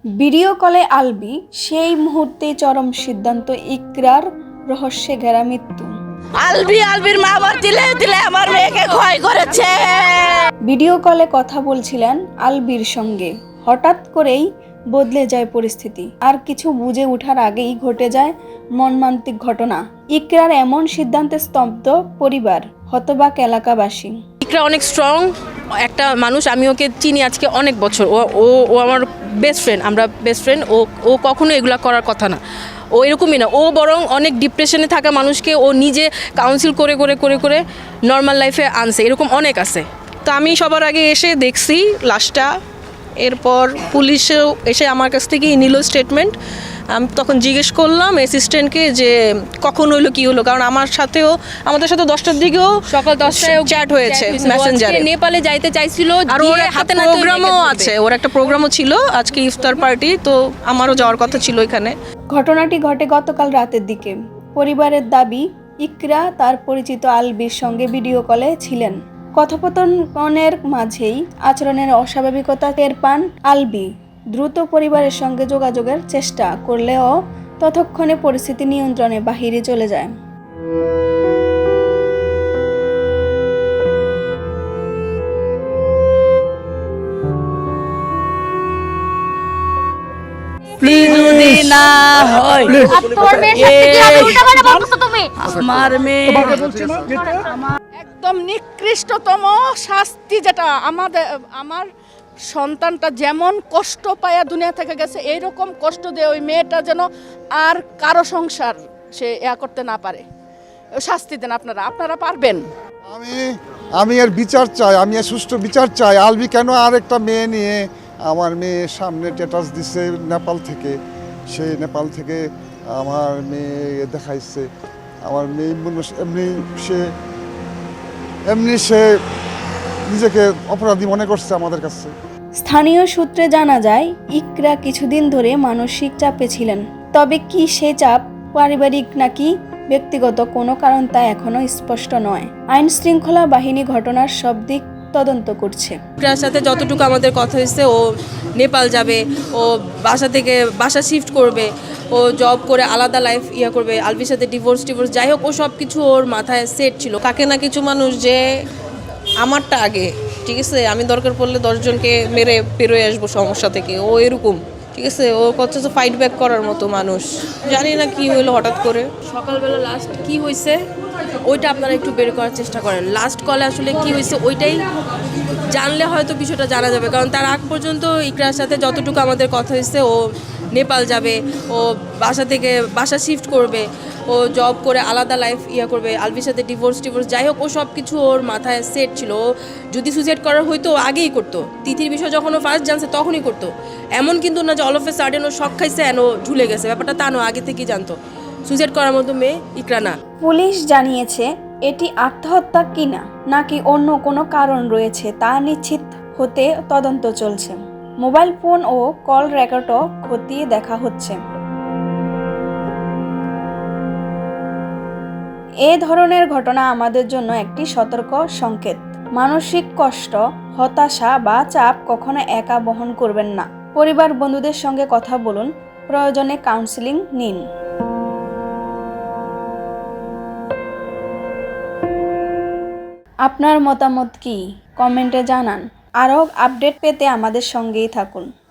Video কলে আলবি, সেই মুহূর্তে চরম সিদ্ধান্ত, ইকরার রহস্যে ঘেরা মৃত্যু। আলবির মা আবার দিলে দিলে আমার মেয়েকে ক্ষয় করেছে। ভিডিও কলে কথা বলছিলেন আলবির সঙ্গে, হঠাৎ করেই বদলে যায় পরিস্থিতি। আর কিছু বুঝে ওঠার আগেই ঘটে যায় মর্মান্তিক ঘটনা। ইকরার এমন সিদ্ধান্তে স্তব্ধ পরিবার, হতবাক এলাকাবাসী। ইকরা অনেক স্ট্রং একটা মানুষ, আমি ওকে চিনি আজকে অনেক বছর। ও ও ও আমার বেস্ট ফ্রেন্ড, আমরা বেস্ট ফ্রেন্ড। ও কখনো এগুলা করার কথা না, ও এরকমই না। ও বরং অনেক ডিপ্রেশনে থাকা মানুষকে ও নিজে কাউন্সিল করে করে করে করে নর্মাল লাইফে আনছে, এরকম অনেক আছে। তো আমি সবার আগে এসে দেখছি লাশটা, এরপর পুলিশেও এসে আমার কাছ থেকে নিল স্টেটমেন্ট। আমি তখন জিজ্ঞেস করলাম অ্যাসিস্ট্যান্টকে যে কখন হলো কি হলো, কারণ আমাদের সাথে 10টার দিকেও সকাল 10টায় চ্যাট হয়েছে মেসেঞ্জারে। নেপালে যাইতে চাইছিল, আর ওর একটা প্রোগ্রামও আছে, ওর একটা প্রোগ্রামও ছিল আজকে, ইফতার পার্টি। তো আমারও যাওয়ার কথা ছিল এখানে। ঘটনাটি ঘটে গতকাল রাতের দিকে। পরিবারের দাবি, ইকরা তার পরিচিত আলবির সঙ্গে ভিডিও কলে ছিলেন। কথোপকথনের মাঝেই আচরণের অস্বাভাবিকতা টের পান আলবি। দ্রুত পরিবারের সঙ্গে যোগাযোগের চেষ্টা করলেও ততক্ষণে পরিস্থিতি নিয়ন্ত্রণে বাহিরে চলে যায়। আমার মেয়ে একদম নিকৃষ্টতম শাস্তি, যেটা আমার সন্তানটা যেমন কষ্ট পায়া দুনিয়া থেকে গেছে, এইরকম কষ্ট দিয়ে ওই মেয়েটা যেন আর কারো সংসার সে করতে না পারে। শাস্তি দেন আপনারা পারবেন। আমি এর বিচার চাই, আমি এর সুষ্ঠু বিচার চাই। আলবি কেন আরেকটা মেয়ে নিয়ে, আমার মেয়ে সামনে স্ট্যাটাস দিছে নেপাল থেকে, সেই নেপাল থেকে আমার মেয়ে দেখাইছে। আমার মেয়ে এমনি সে নিজেকে অপরাধী মনে করছে আমাদের কাছে। স্থানীয় সূত্রে জানা যায়, ইকরা কিছুদিন ধরে মানসিক চাপে ছিলেন। তবে কি সে চাপ পারিবারিক নাকি ব্যক্তিগত কোনো কারণ তা এখনো স্পষ্ট নয়। আইন শৃঙ্খলা বাহিনী ঘটনার সব দিক তদন্ত করছে। ইকরার সাথে যতটুকু আমাদের কথা হয়েছে, ও নেপাল যাবে, ও বাসা শিফট করবে, ও জব করে আলাদা লাইফ করবে, আলবির সাথে ডিভোর্স যাই হোক, ও সব কিছু ওর মাথায় সেট ছিল। থাকে না কিছু মানুষ যে আমারটা আগে, ঠিক আছে, আমি দরকার পড়লে 10জনকে মেরে পেরোয় আসবো সমস্যা থেকে, ও এরকম, ঠিক আছে। ও হচ্ছে ফাইট ব্যাক করার মতো মানুষ। জানি না কি হইলো হঠাৎ করে। সকালবেলা লাস্ট কি হয়েছে ওইটা আপনারা একটু বের করার চেষ্টা করেন। লাস্ট কলে আসলে কি হয়েছে ওইটাই জানলে হয়তো বিষয়টা জানা যাবে। কারণ তার আগ পর্যন্ত ইকরার সাথে যতটুকু আমাদের কথা হয়েছে, ও নেপাল যাবে, ও বাসা শিফট করবে, ও জব করে আলাদা লাইফ করবে, আলবির সাথে ডিভোর্স যাই হোক, ও সব কিছু ওর মাথায় সেট ছিল। ও যদি সুইসাইড করার হইতো আগেই করতো। তিথির বিষয় যখন ও ফার্স্ট জানছে তখনই করতো। এমন কিন্তু না যে অল অফ এ সাডেন ও শখ খাইছে ও ঝুলে গেছে, ব্যাপারটা তা নয়, আগে থেকেই জানতো। সুইসাইড করার মতো মেয়ে ইকরা না। পুলিশ জানিয়েছে এটি আত্মহত্যা কিনা নাকি অন্য কোনো কারণ রয়েছে তা নিশ্চিত হতে তদন্ত চলছে। মোবাইল ফোন ও কল রেকর্ডও খতিয়ে দেখা হচ্ছে। এ ধরনের ঘটনা আমাদের জন্য একটি সতর্ক সংকেত। মানসিক কষ্ট, হতাশা বা চাপ কখনো একা বহন করবেন না। পরিবার বন্ধুদের সঙ্গে কথা বলুন, প্রয়োজনে কাউন্সেলিং নিন। আপনার মতামত কি? কমেন্টে জানান। আরও আপডেট পেতে আমাদের সঙ্গেই থাকুন।